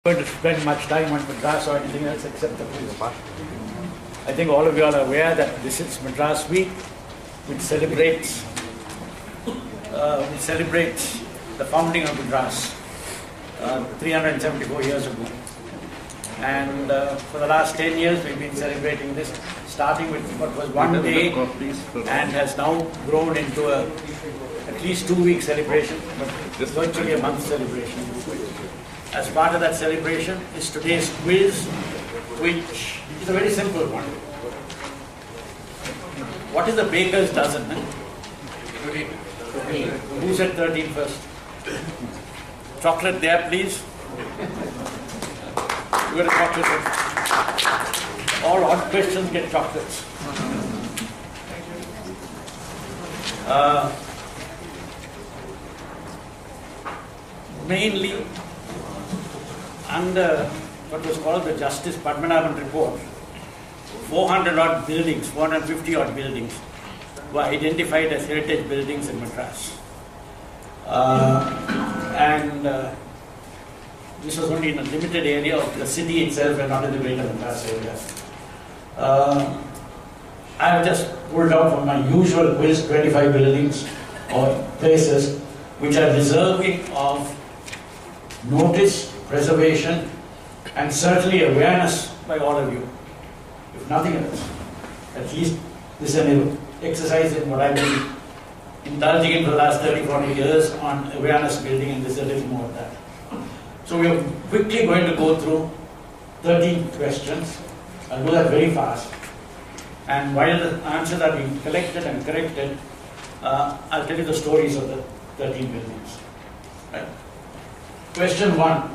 Going to spend much time on Madras or anything else except the police. I think all of you are aware that this is Madras Week, which celebrates the founding of Madras 374 years ago. And for the last 10 years, we've been celebrating this, starting with what was one day and has now grown into at least 2-week celebration, but virtually a month celebration. As part of that celebration is today's quiz, which is a very simple one. What is the baker's dozen? 13. Who said 13 first? Chocolate there, please. You got a chocolate. All odd questions get chocolates. Mainly under what was called the Justice Padmanabhan report, 400 odd buildings, 450 odd buildings were identified as heritage buildings in Madras. This was only in a limited area of the city itself and not in the greater Madras area. I have just pulled out from my usual quiz 25 buildings or places which are deserving of notice, preservation, and certainly awareness by all of you. If nothing else, at least this is an exercise in what I've been indulging in for the last 30-40 years on awareness building, and there's a little more of that. So we are quickly going to go through 13 questions. I'll do that very fast. And while the answers are being collected and corrected, I'll tell you the stories of the 13 buildings. Right. Question 1.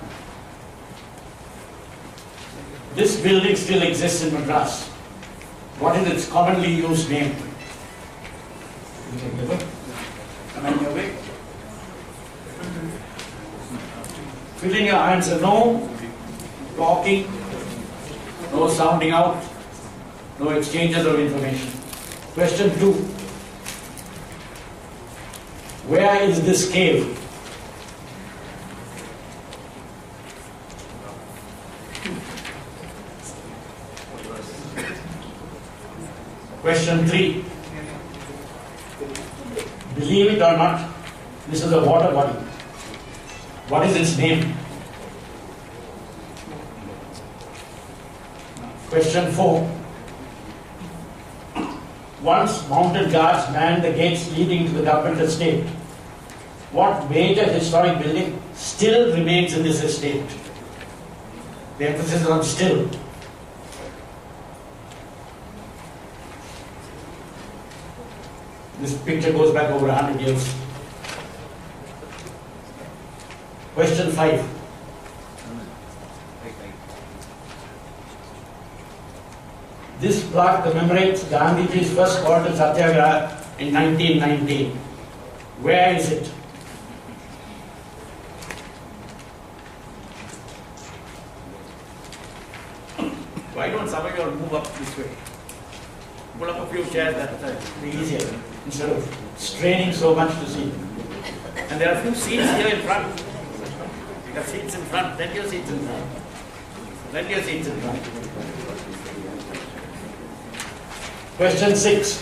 This building still exists in Madras. What is its commonly used name? Am I in your way? Fill in your answer. No talking, no sounding out, no exchanges of information. Question 2. Where is this cave? Question 3. Believe it or not, this is a water body. What is its name? Question 4. Once mounted guards manned the gates leading to the government estate. What major historic building still remains in this estate? The emphasis is on still. This picture goes back over 100 years. Question 5. This plaque commemorates Gandhiji's first call to Satyagraha in 1919. Where is it? Why don't some of you all move up this way? Pull up a few chairs, that will be easier, instead of straining so much to see. And there are a few seats here in front. There are seats in front. Let your seats in front. Let your seats in front. Question 6.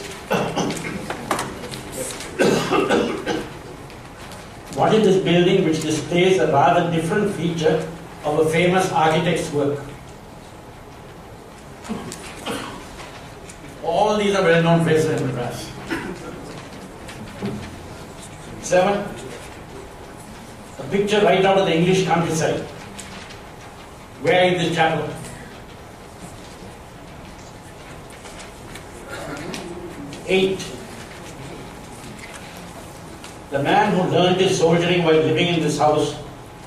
What is this building which displays a rather different feature of a famous architect's work? All these are well-known faces in Madras. 7. A picture right out of the English countryside. Where is this chapel? 8. The man who learned his soldiering while living in this house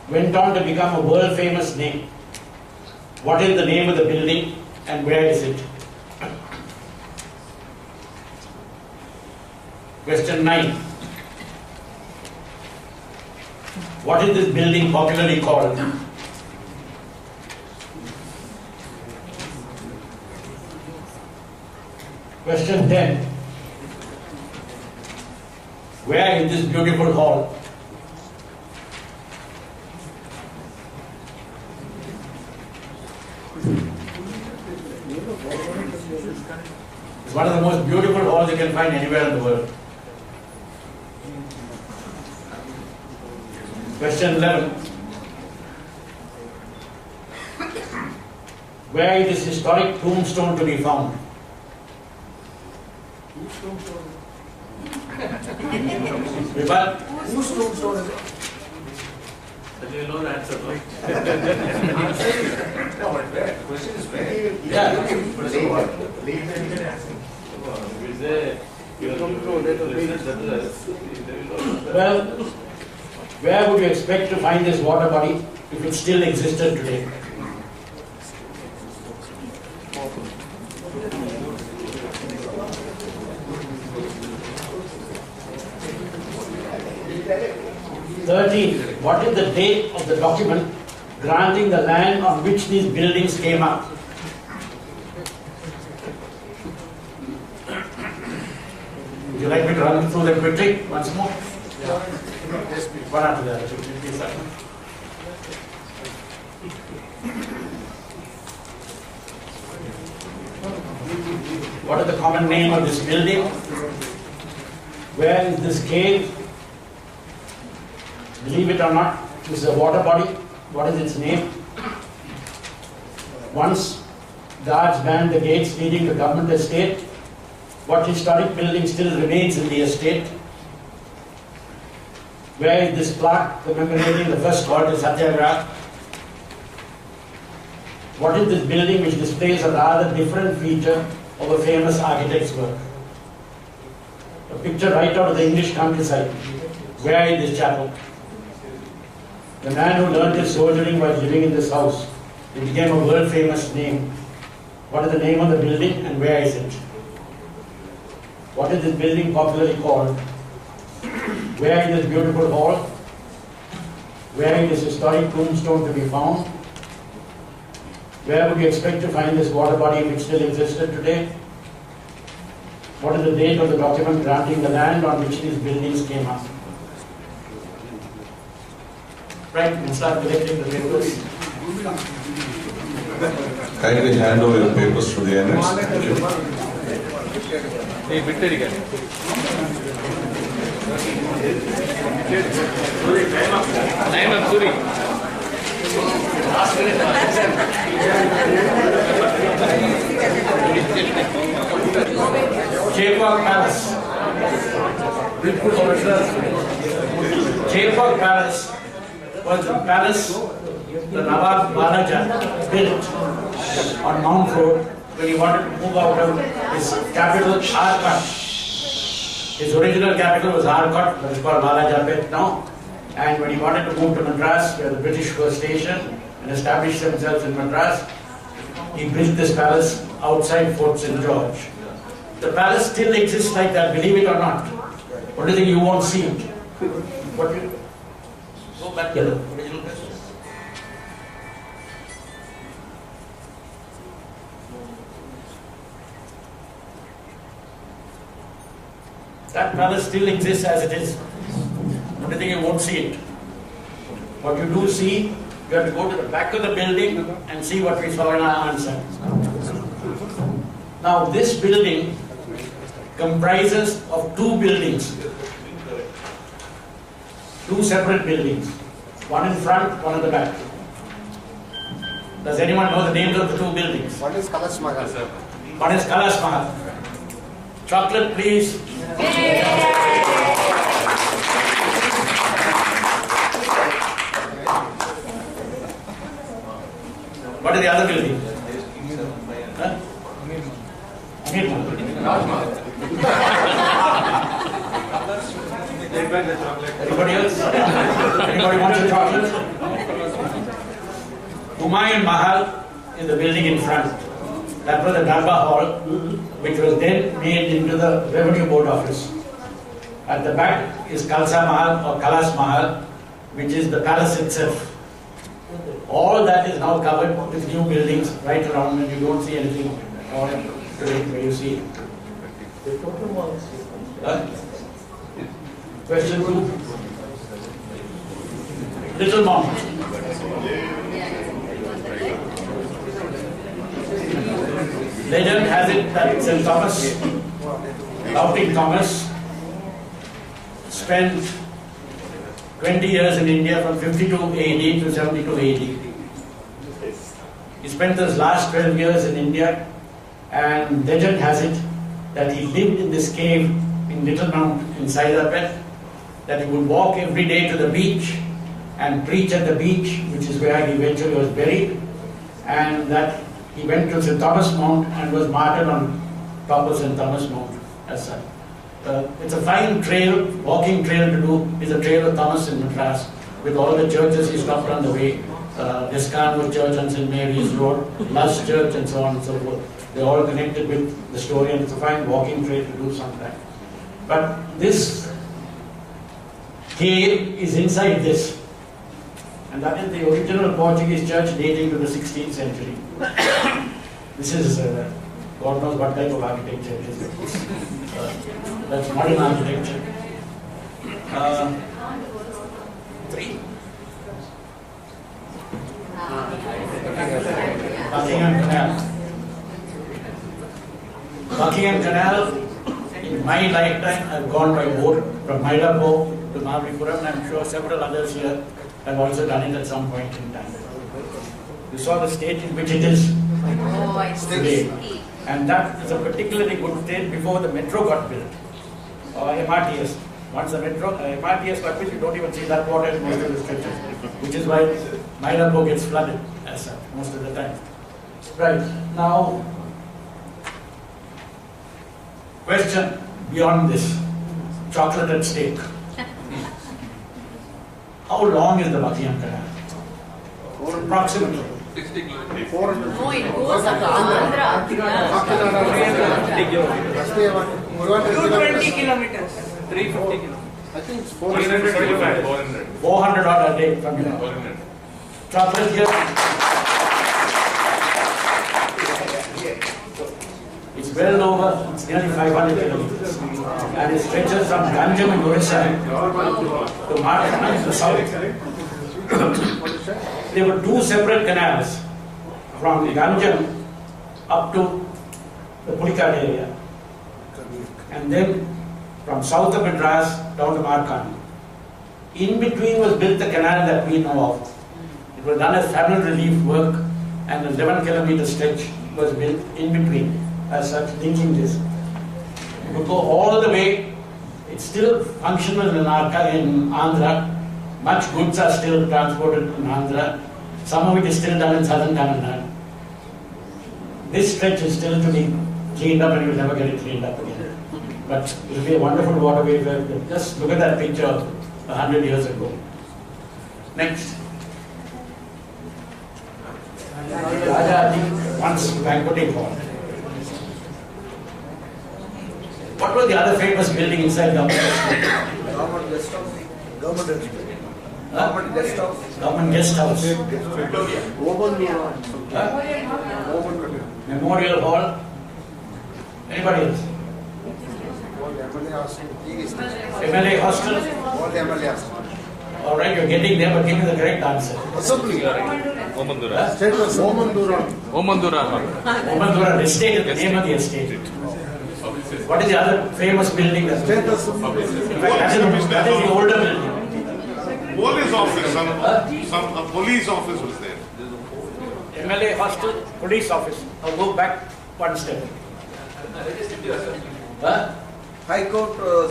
went on to become a world-famous name. What is the name of the building and where is it? Question 9. What is this building popularly called? Question 10. Where is this beautiful hall? It's one of the most beautiful halls you can find anywhere in the world. Question 11. Where is this historic tombstone to be found? Whose tombstone? Vibal? Whose tombstone is it? You know the answer, right? No, but where? The question is where? Yeah. Well, where would you expect to find this water body if it still existed today? What is the date of the document granting the land on which these buildings came up? Would you like me to run through them quickly once more? One after the other. What is the common name of this building? Where is this cave? Believe it or not, this is a water body. What is its name? Once guards manned the gates leading to government estate. What historic building still remains in the estate? Where is this plaque commemorating the first water satyagraha? What is this building which displays a rather different feature of a famous architect's work? A picture right out of the English countryside. Where is this chapel? The man who learned his soldiering while living in this house. It became a world famous name. What is the name of the building and where is it? What is this building popularly called? Where is this beautiful hall? Where is this historic tombstone to be found? Where would you expect to find this water body if it still existed today? What is the date of the document granting the land on which these buildings came up? Right, we'll start collecting the papers. Kindly hand over your papers to the annex. Thank you. Hey, bitte again. Time up, Suri. Chepok Palace. Chepok Palace was the palace the Nawab Balaja built on Mount Road when he wanted to move out of his capital, Arcot. His original capital was Arcot, but it's called Balajapet now. And when he wanted to move to Madras, where the British were stationed, and establish themselves in Madras, he built this palace outside Fort St. George. The palace still exists like that, believe it or not. What do you think? You won't see it. What do you go back to the original question? That palace still exists as it is. What do you think? You won't see it. What you do see, you have to go to the back of the building and see what we saw in our answer. Now this building comprises of two buildings. Two separate buildings. One in front, one at the back. Does anyone know the names of the two buildings? What is Kalash Mahal? One is Kalash Mahal. Chocolate, please. What is the other building? Huh? Amir Mahal. Anybody else? Anybody wants a chocolate? Humayun Mahal is the building in front. That was the Dargah Hall, which was then made into the Revenue Board office. At the back is Kalsa Mahal or Kalash Mahal, which is the palace itself. All that is now covered with new buildings right around, and you don't see anything at all today where you see it. Question 2. Little Mount. Legend has it that St. Thomas, Doubting Thomas, spent 20 years in India from 52 AD to 72 AD. He spent his last 12 years in India, and legend has it that he lived in this cave in Little Mount in Hyderabad, that he would walk every day to the beach and preach at the beach, which is where he eventually was buried, and that he went to St. Thomas Mount and was martyred on top of St. Thomas Mount as such. It's a fine trail, walking trail to do, is a trail of Thomas in Madras, with all the churches he stopped on the way, Descanvo Church on St. Mary's Road, Lush Church and so on and so forth. They're all connected with the story, and it's a fine walking trail to do sometime. But this cave is inside this, and that is the original Portuguese church dating to the 16th century. This is, God knows what type of architecture it is. That's modern architecture. Three. Buckingham Canal. Buckingham Canal, in my lifetime, I've gone by boat from Mylapore to Mahabalipuram, and I'm sure several others here have also done it at some point in time. You saw the state in which it is today. And that is a particularly good state before the metro got built. MRTS. Once the metro, MRTS got built, you don't even see that water in most of the stretches, which is why Mylapore gets flooded as such most of the time. Right, now, question beyond this, chocolate at stake. How long is the Buckingham Canal? Approximately. 60 kilometers. 400. No, it goes up to Andhra. 220 kilometers. 350 kilometers. I think it's 475. 400. 400 odd a day from here. 400. Chocolate here. It's well over, it's nearly 500 kilometers. And it stretches from Ganjam in Orissa to Madras in the south. There were two separate canals from Ganjam up to the Pulikkad area, and then from south of Madras down to Markand. In between was built the canal that we know of. It was done as family relief work, and an 11-kilometer stretch was built in between as such, linking this. You could go all the way. It's still functional in Andhra. Much goods are still transported in Andhra. Some of it is still done in southern Tamil Nadu. This stretch is still to be cleaned up, and you will never get it cleaned up again. But it will be a wonderful waterway. Just look at that picture of 100 years ago. Next. Raja once banqueting hall. What was the other famous building inside government? Government guest house. Government guest house. Government guest house. Government guest house. Memorial Hall. Anybody else? MLA hostel. All right, you're getting there, but give me the correct answer. Assembly. Omandura. State was Omandura. Omandura. Omandura estate is the name of the estate. What is the other famous building? That State Assembly. in fact, that is the older building. Police office, a police office was there. MLA hostel, police office. I'll go back one step. Huh? High Court. I'll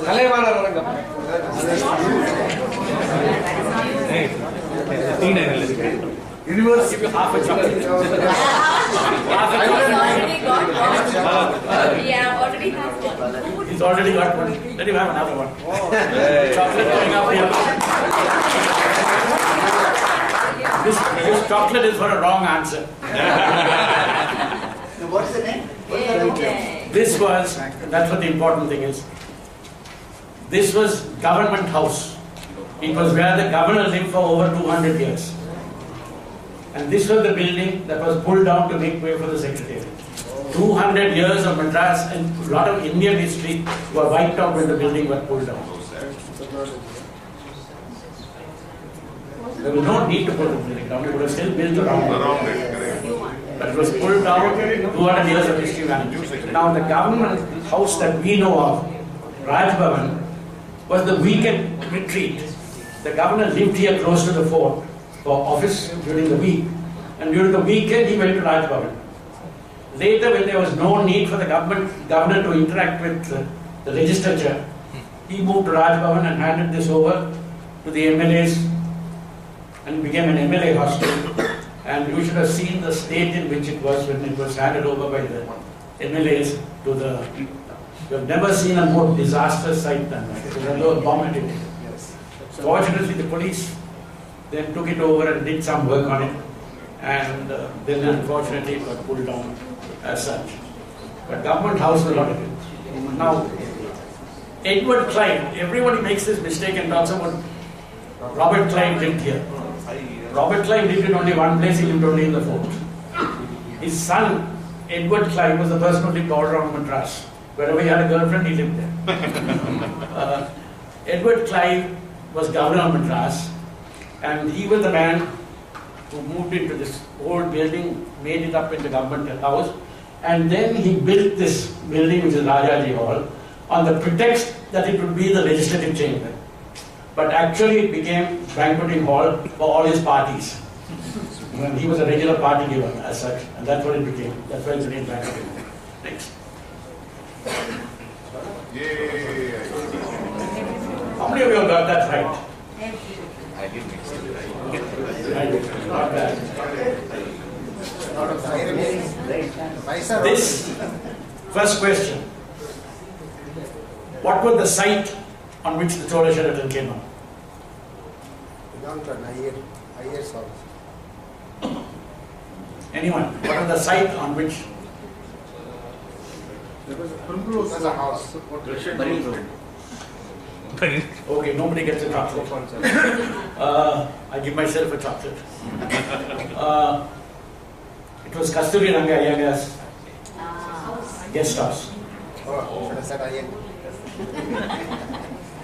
give you half a chocolate. Half a chocolate. Already have one. He's already got one. Let him have another one. Chocolate going up here. This chocolate is for a wrong answer. What's the name? This was, that's what the important thing is. This was government house. It was where the governor lived for over 200 years. And this was the building that was pulled down to make way for the secretariat. 200 years of Madras and a lot of Indian history were wiped out when the building was pulled down. There was no need to put the building down. It would have still built around it. Around it, correct. But it was pulled down, 200 years of history vanished. Now the government house that we know of, Raj Bhavan, was the weekend retreat. The governor lived here close to the fort for office during the week, and during the weekend he went to Raj Bhavan. Later, when there was no need for the governor to interact with the legislature, he moved to Raj Bhavan and handed this over to the MLAs and became an MLA hostel. And you should have seen the state in which it was when it was handed over by the MLAs to the... You have never seen a more disastrous sight than that. It was under bombarded. Fortunately, the police then took it over and did some work on it. And then unfortunately it got pulled down as such. But government house was not a good. Now, Edward Clive, everybody makes this mistake and talks about Robert Clive lived here. Robert Clive lived in only one place, he lived only in the fort. His son, Edward Clive, was the person who lived all around Madras. Wherever he had a girlfriend, he lived there. Edward Clive was governor of Madras, and he was the man who moved into this old building, made it up into government house, and then he built this building, which is Rajaji Hall, on the pretext that it would be the legislative chamber. But actually it became banqueting hall for all his parties. And he was a regular party giver as such, and that's what it became. That's why it's named banqueting hall. Next. How many of you have got that right? I did mix it. Right. Not bad. This first question. What was the site on which the Chola Sheraton came up? Anyone? What was the site on which? There was a house. Okay, nobody gets a chocolate. I give myself a chocolate. It was Kasturi Ranga Iyengar's guest house.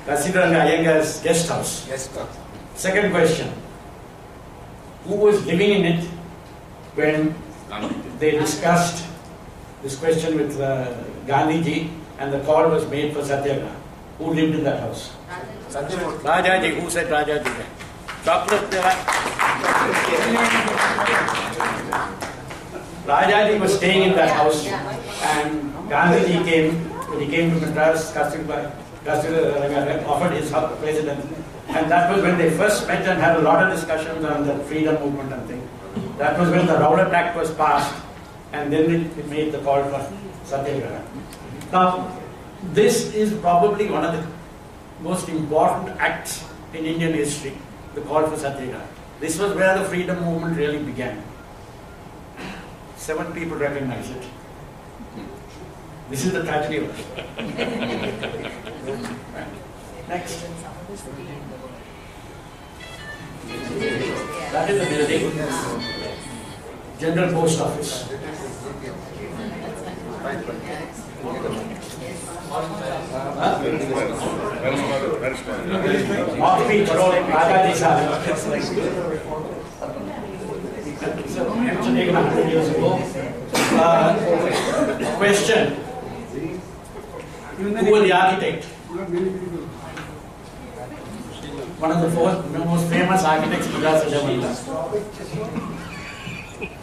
Kasturi Ranga Iyengar's guest house. Second question. Who was living in it when they discussed this question with Gandhiji and the call was made for Satyagraha? Who lived in that house? Rajaji. Who said Rajaji? Chocolate there. Rajaji was staying in that house, and Gandhiji came, when he came to Madras, Kasturi offered his president. And that was when they first met and had a lot of discussions on the freedom movement and things. That was when the Rowlatt Act was passed, and then it made the call for Satyagraha. Now, this is probably one of the most important acts in Indian history, the call for Satyagraha. This was where the freedom movement really began. 7 people recognize it. This is the tragedy of it. Next. That is the building. General Post Office. Off-beat road, Rajaji Sahib. So, actually 100 years ago. Question. Who was the architect? One of the most famous architects in Madras is Madras.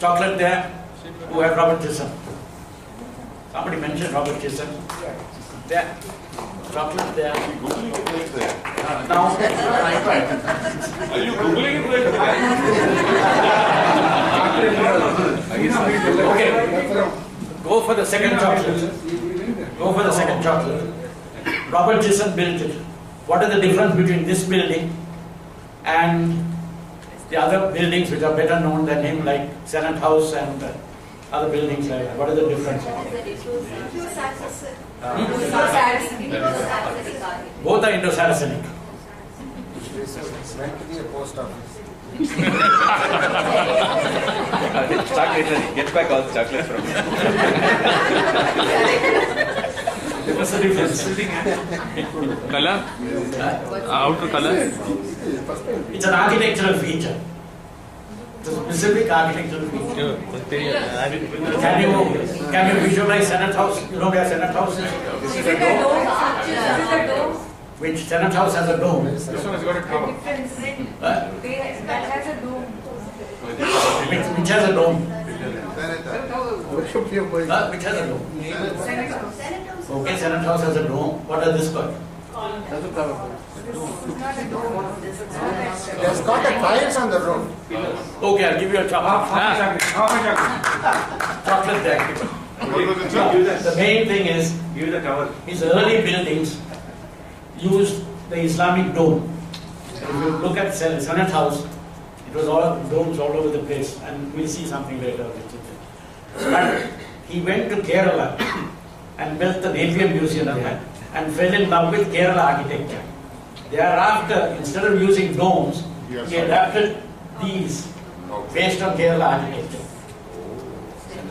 Chocolate there. Who had Robert Chisholm? Somebody mentioned Robert Chisholm. There. Chocolate there. Now. Are you Googling it right Okay. Go for the second chocolate. Go for the second chocolate. Robert Chisholm built it. What is the difference between this building and the other buildings which are better known than him, like Senate House and other buildings like that? What is the difference? Both are Indo-Saracenic. Went to be a post office. Chocolate, get back all the chocolates from me. What's the difference? Color? Outer color? It's an architectural feature. The specific architectural feature. Can you visualize Senate House? You know where Senate House is? Is it a dome? Is it a dome? Which Senate House has a dome? This one has got a cover. That has a dome. Which has a dome? Which has a dome? Senate House. Okay, Senate House has a dome. What has this got? It has got the tiles on the roof. Okay, I'll give you a chocolate. Chocolate there. What was it, sir? The main thing is, Give the cover. his early buildings used the Islamic dome. If you look at Senate House, it was all domes all over the place, and we'll see something later. But he went to Kerala and built the Napier Museum there and fell in love with Kerala architecture. Thereafter, instead of using domes, Yes, he sir. adapted these based on Kerala architecture.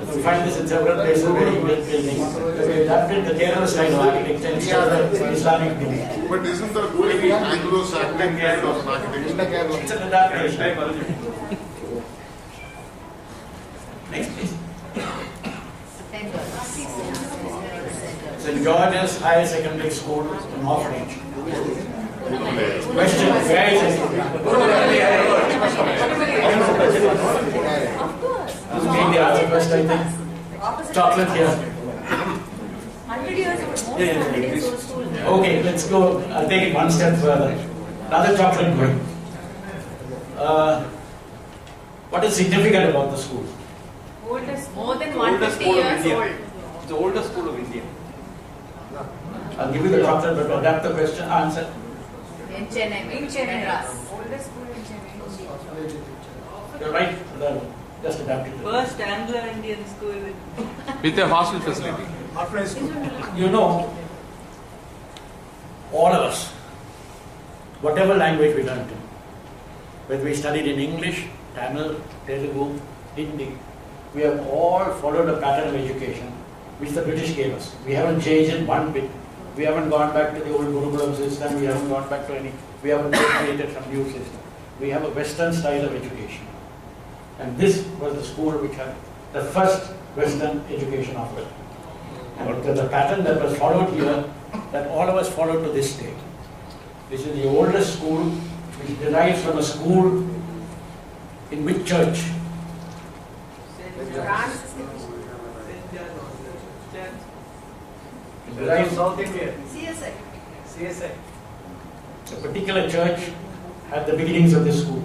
You find this in several places where he built buildings. He adapted the Kerala style of architecture instead of the Islamic dome. But isn't that very Anglo-Saxon kind of architecture? It's an adaptation. Next, please. St. George's Higher Secondary School in Orphanage. Question, where is it? This being the answer first, I think. Chocolate here. 100 years ago. Yeah, yeah, yeah. Okay, let's go. I'll take it one step further. Another chocolate going. What is significant about the school? More than 150 years old. It's the oldest school of India. I'll give you the chocolate, but adapt the question, answer. In Chennai. Madras. Oldest school in Chennai. You're right, just adapt it. First Anglo-Indian school. With a hostel facility. You know, all of us, whatever language we learned in, whether we studied in English, Tamil, Telugu, Hindi, we have all followed a pattern of education which the British gave us. We haven't changed it one bit. We haven't gone back to the old Gurukulam system. We haven't gone back to any. We haven't created some new system. We have a Western style of education. And this was the school which had the first Western education offered. And it was a pattern that was followed here, that all of us follow to this day. This is the oldest school, which derives from a school in which church? It derives South India. CSI. a particular church at the beginnings of this school.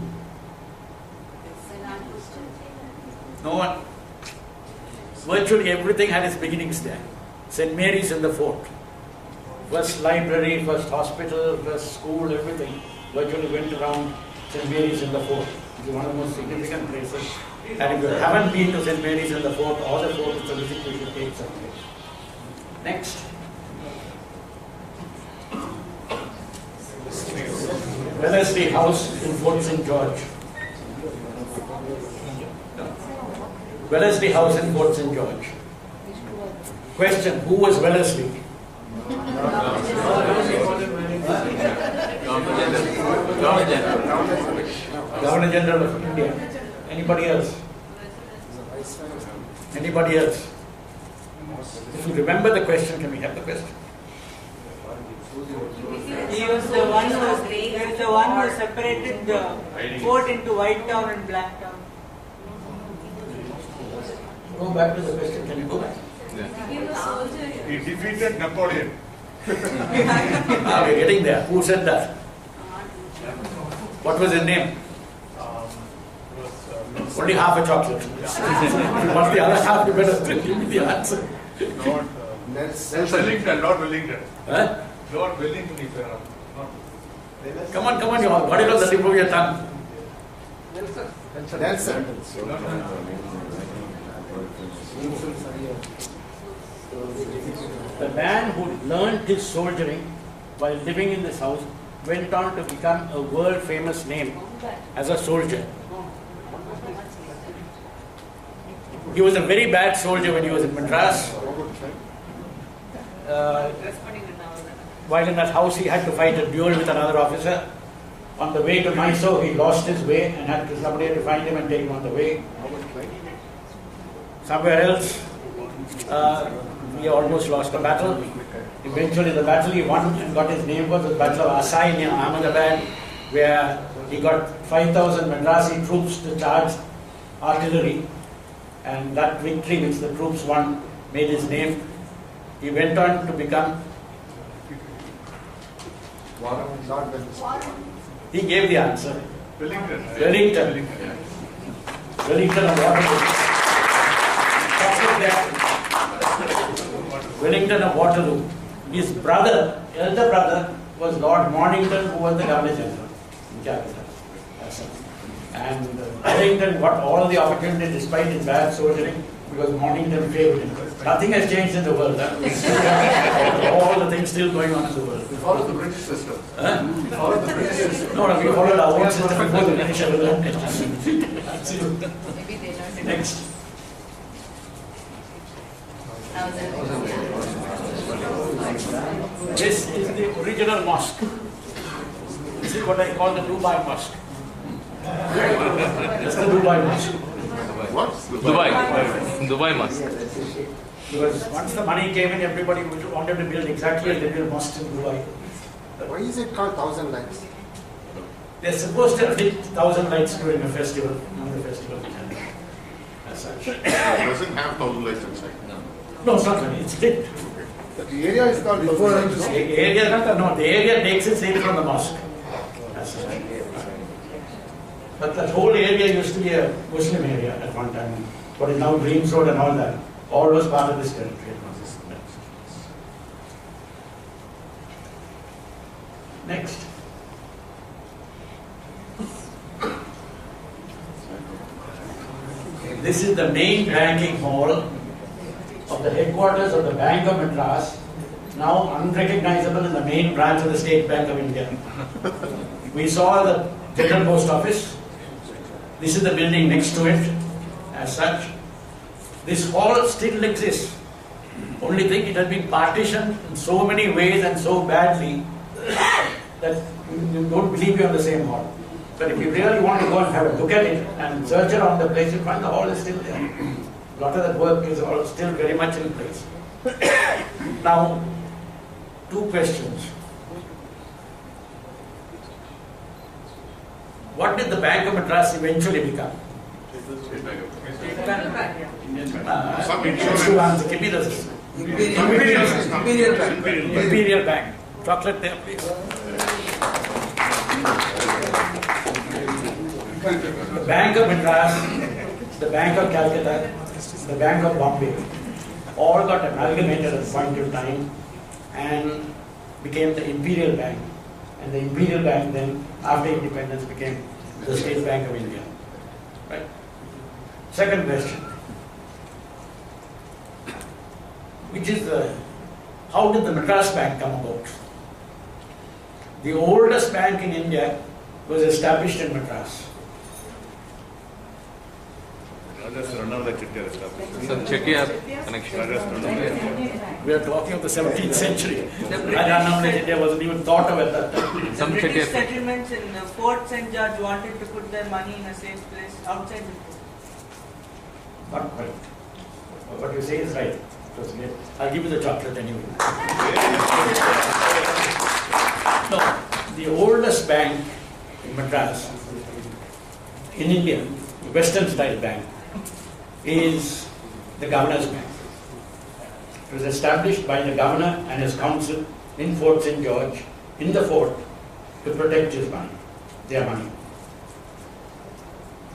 No one. Virtually everything had its beginnings there. St. Mary's in the fort. First library, first hospital, first school, everything virtually went around St. Mary's in the fort. It's one of the most significant places. And if you haven't been to St. Mary's in the fort or the fort, it's a visit you should take someday. Next. Wellesley House in Fort St. George. Wellesley House in Fort St. George. Question, who was Wellesley? Governor General of India. Anybody else? Anybody else? If you remember the question, can we have the question? He was the one who separated the fort into White Town and Black Town. Go back to the question, can you go back? He defeated Napoleon. We're getting there. Who said that? What was his name? Only half a chocolate. If you want the other half, you better give me the answer. Wellington, Lord Wellington. Huh? Lord Wellington, if you're not. Come on, you all got it on the tip of your tongue. Nelson. The man who learned his soldiering while living in this house went on to become a world famous name as a soldier. He was a very bad soldier when he was in Madras. While in that house he had to fight a duel with another officer. On the way to Mysore, he lost his way and somebody had to find him and take him on the way. Somewhere else, he almost lost the battle. Eventually the battle he won and got his name was the Battle of Asai near Ahmedabad, where he got 5,000 Madrasi troops to charge artillery, and that victory which the troops won made his name. He went on to become, he gave the answer. Wellington. Wellington of Waterloo. Wellington of Waterloo. His brother, elder brother, was Lord Mornington, who was the Governor General in Calcutta. And Wellington got all the opportunity despite his bad soldiering because Mornington favoured him. Nothing has changed in the world. All the things still going on in the world. We follow the British system. Huh? We follow the British system. No, we followed our own system before the British ever learned it. Maybe they learned it. Next. This is the original mosque. This is what I call the Dubai Mosque. That's the Dubai Mosque. What? Dubai mosque. Because once the money came in, everybody wanted to build exactly as they build mosques in Dubai. Why is it called 1,000 lights? They're supposed to hit 1,000 lights during a festival, on the festival. As such. It doesn't have 1,000 lights inside. No, it's not really, it's lit. The area is called before. The area takes its name from the mosque. As such. But that whole area used to be a Muslim area at one time. What is now Dreams Road and all that. All was part of this territory. Next. This is the main banking hall of the headquarters of the Bank of Madras, now unrecognizable in the main branch of the State Bank of India. We saw the General Post Office. This is the building next to it, as such. This hall still exists. Only thing, it has been partitioned in so many ways and so badly that you don't believe you're in the same hall. But if you really want to go and have a look at it and search around the place, you find the hall is still there. A lot of that work is all still very much in place. Now, two questions. What did the Bank of Madras eventually become? Some Just to answer, give me the Imperial Bank. Chocolate there, please. The Bank of Madras, the Bank of Calcutta, the Bank of Bombay, all got amalgamated at a point in time and became the Imperial Bank. And the Imperial Bank then, after independence, became the State Bank of India. Right? Second question. Which is how did the Madras Bank come about? The oldest bank in India was established in Madras. Some Chettiar connection. We are talking of the 17th century. India wasn't even thought of at that time. Some The British Chettiar. settlements in Fort St. George wanted to put their money in a safe place outside the fort. Not quite. What you say is right. I'll give you the chocolate anyway. No, the oldest bank in Madras, in India, the Western style bank, is the Governor's Bank. It was established by the Governor and his council in Fort St. George, in the fort, to protect his money, their money.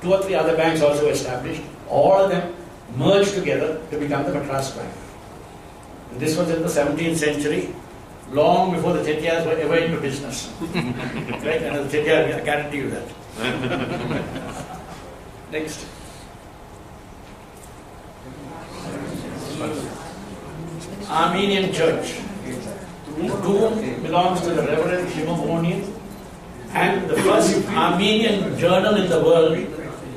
2 or 3 other banks also established, all of them merged together to become the Madras Bank. And this was in the 17th century, long before the Chettiars were ever into business. Right? And the Chettiar, I guarantee you that. Next. Armenian Church. The tomb belongs to the Reverend Shimamoni, and the first Armenian journal in the world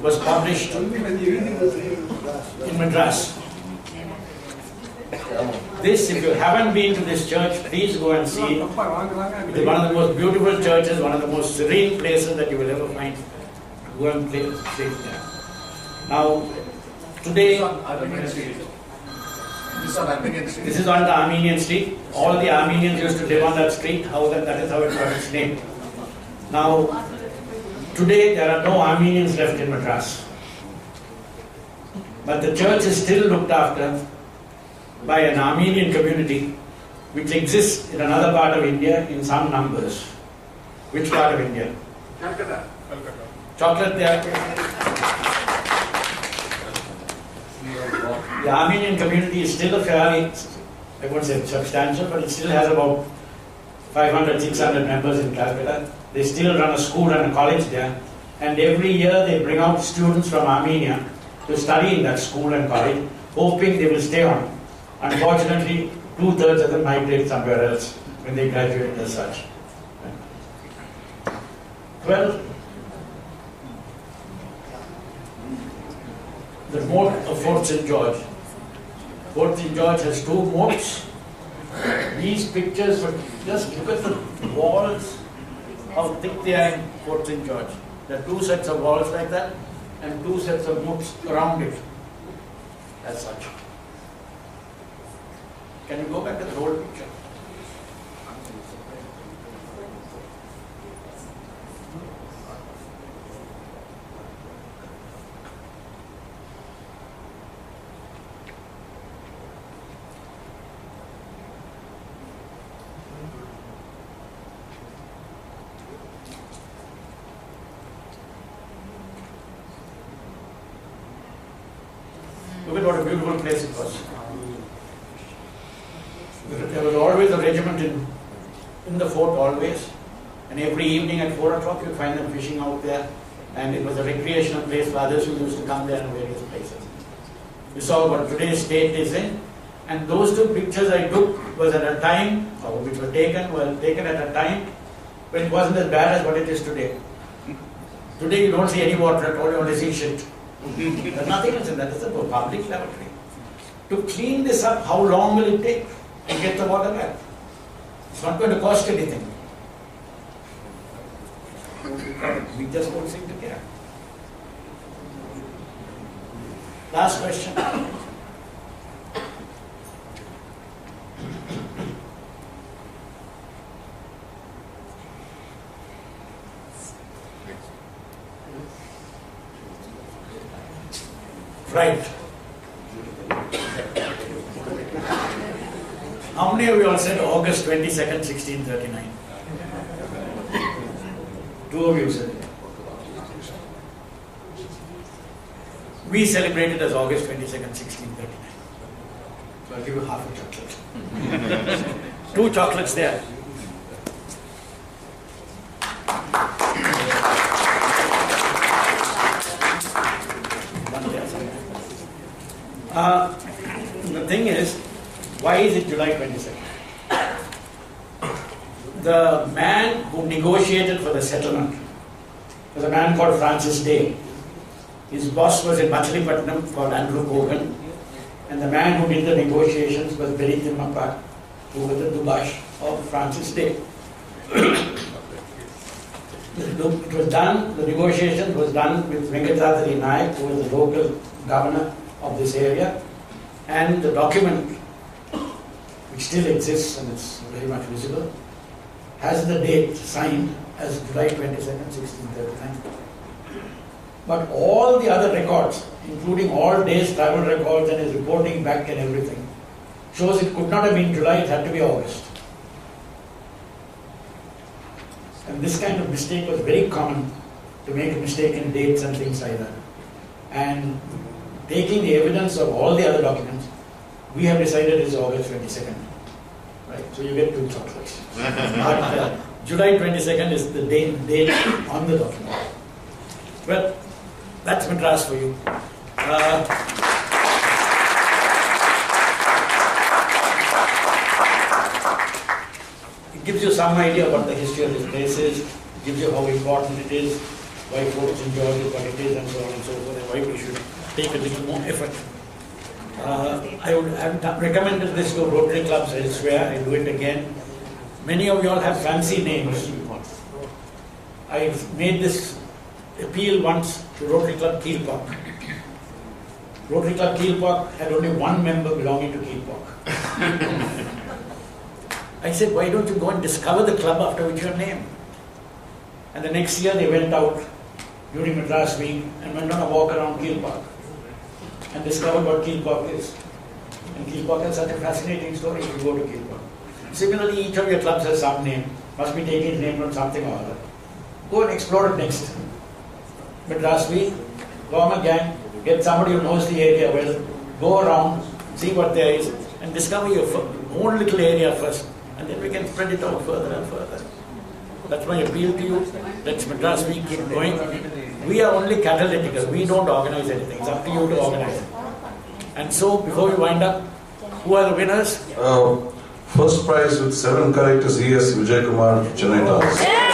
was published in Madras. This, if you haven't been to this church, please go and see it. It is one of the most beautiful churches, one of the most serene places that you will ever find. Go and stay there. Now, today, this is on the Armenian street. All the Armenians used to live on that street. That is how it got its name. Now, today there are no Armenians left in Madras. But the church is still looked after by an Armenian community which exists in another part of India in some numbers. Which part of India? Calcutta. Chocolate there. The Armenian community is still a fairly, I won't say substantial, but it still has about 500, 600 members in Calcutta. They still run a school and a college there. And every year they bring out students from Armenia to study in that school and college, hoping they will stay on. Unfortunately, 2/3 of them migrate somewhere else when they graduate as such. Well, the moat of Fort St. George. Fort St. George has 2 moats. These pictures, just look at the walls, how thick they are in Fort St. George. There are 2 sets of walls like that and 2 sets of moats around it as such. Can you go back to the whole picture? Look at what a beautiful place it was. There was always a regiment in the fort, always. And every evening at 4 o'clock you'd find them fishing out there. And it was a recreational place for others who used to come there in various places. You saw what today's state is in. And those 2 pictures I took was at a time, or which were taken at a time when it wasn't as bad as what it is today. Today you don't see any water at all, you only see shit. There's nothing else in that. It's a public laboratory. To clean this up, how long will it take to get the water back? It's not going to cost anything. We just don't seem to care. Last question. Right. How many of you all said August 22nd, 1639? 2 of you said it. We celebrate it as August 22nd, 1639. So I'll give you half a chocolate. 2 chocolates there. The thing is, why is it July 22nd? The man who negotiated for the settlement was a man called Francis Day. His boss was in Machilipatnam called Andrew Cogan, and the man who did the negotiations was Berry Thimmappa, who was the Dubash of Francis Day. It was done, the negotiations was done with Venkatratari Naik, who was the local governor of this area, and the document, which still exists and it's very much visible, has the date signed as July 22nd, 1639. But all the other records, including all days travel records and his reporting back and everything, shows it could not have been July, it had to be August. And this kind of mistake was very common, to make a mistake in dates and things like that. And taking the evidence of all the other documents, we have decided it's August 22nd. Right? So you get 2 chocolates. But July 22nd is the date on the document. Well, that's Madras for you. It gives you some idea what the history of this place is, it gives you how important it is, why Fort St. George is what it is, and so on and so forth, and why we should take a little more effort. I've recommended this to Rotary clubs elsewhere. I do it again. Many of you all have fancy names. I've made this appeal once to Rotary Club Keelpok. Rotary Club Keelpok had only one member belonging to Keelpok. I said, why don't you go and discover the club after which you're named? And the next year they went out during Madras week and went on a walk around Keelpok and discovered what Keelpok is. And Keelpok has such a fascinating story if you go to Keelpok. Similarly, each of your clubs has some name, must be taking its name from something or other. Go and explore it next. Madras week, form a gang, get somebody who knows the area well, go around, see what there is, and discover your own little area first, and then we can spread it out further and further. That's my appeal to you. Let's Madras week keep going. We are only catalytical. We don't organize anything. It's up to you to organize it. And so, before we wind up, who are the winners? First prize with 7 correct is E.S. Vijay Kumar, Chennai Towns.